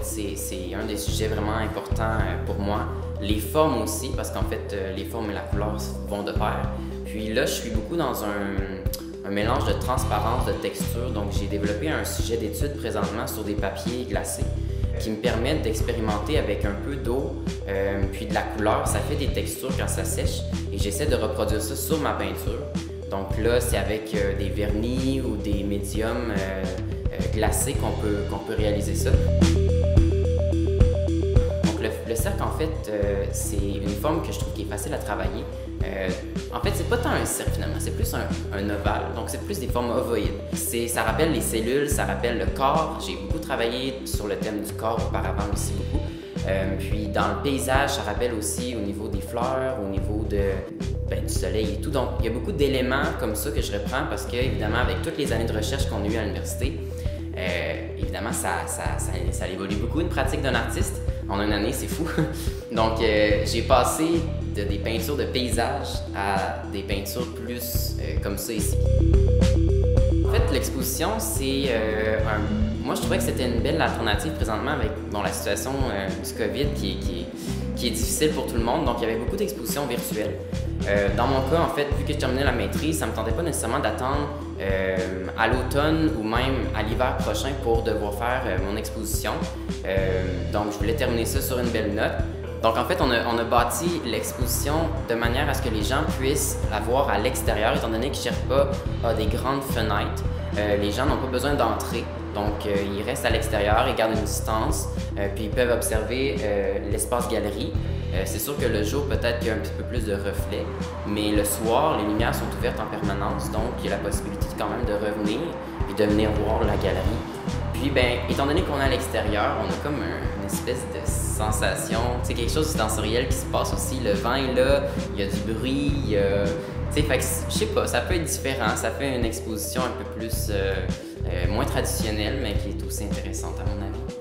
fait, c'est un des sujets vraiment importants pour moi. Les formes aussi, parce qu'en fait, les formes et la couleur vont de pair. Puis là, je suis beaucoup dans un mélange de transparence, de texture. Donc, j'ai développé un sujet d'étude présentement sur des papiers glacés qui me permettent d'expérimenter avec un peu d'eau, puis de la couleur. Ça fait des textures quand ça sèche et j'essaie de reproduire ça sur ma peinture. Donc là, c'est avec des vernis ou des médiums glacés qu'on peut réaliser ça. Donc le cercle, en fait, c'est une forme que je trouve qui est facile à travailler. En fait, c'est pas tant un cercle finalement, c'est plus un ovale, donc c'est plus des formes ovoïdes. Ça rappelle les cellules, ça rappelle le corps. J'ai beaucoup travaillé sur le thème du corps auparavant aussi beaucoup. Puis dans le paysage, ça rappelle aussi au niveau des fleurs, au niveau du soleil et tout. Donc il y a beaucoup d'éléments comme ça que je reprends parce que, évidemment, avec toutes les années de recherche qu'on a eues à l'université, évidemment, ça évolue beaucoup une pratique d'un artiste. En une année, c'est fou. Donc j'ai passé de des peintures de paysage à des peintures plus comme ça ici. En fait, l'exposition, c'est moi, je trouvais que c'était une belle alternative présentement avec la situation du COVID qui est difficile pour tout le monde. Donc, il y avait beaucoup d'expositions virtuelles. Dans mon cas, en fait, vu que je terminais la maîtrise, ça ne me tentait pas nécessairement d'attendre à l'automne ou même à l'hiver prochain pour devoir faire mon exposition. Donc, je voulais terminer ça sur une belle note. Donc, en fait, on a bâti l'exposition de manière à ce que les gens puissent la voir à l'extérieur, étant donné que Sherpa a des grandes fenêtres. Les gens n'ont pas besoin d'entrer, donc ils restent à l'extérieur, ils gardent une distance, puis ils peuvent observer l'espace galerie. C'est sûr que le jour, peut-être qu'il y a un petit peu plus de reflets, mais le soir, les lumières sont ouvertes en permanence, donc il y a la possibilité quand même de revenir et de venir voir la galerie. Puis, étant donné qu'on est à l'extérieur, on a comme une espèce de sensation, c'est quelque chose de sensoriel qui se passe aussi. Le vent est là, il y a du bruit, fait que, je sais pas, ça peut être différent, ça fait une exposition un peu plus, moins traditionnelle, mais qui est aussi intéressante à mon avis.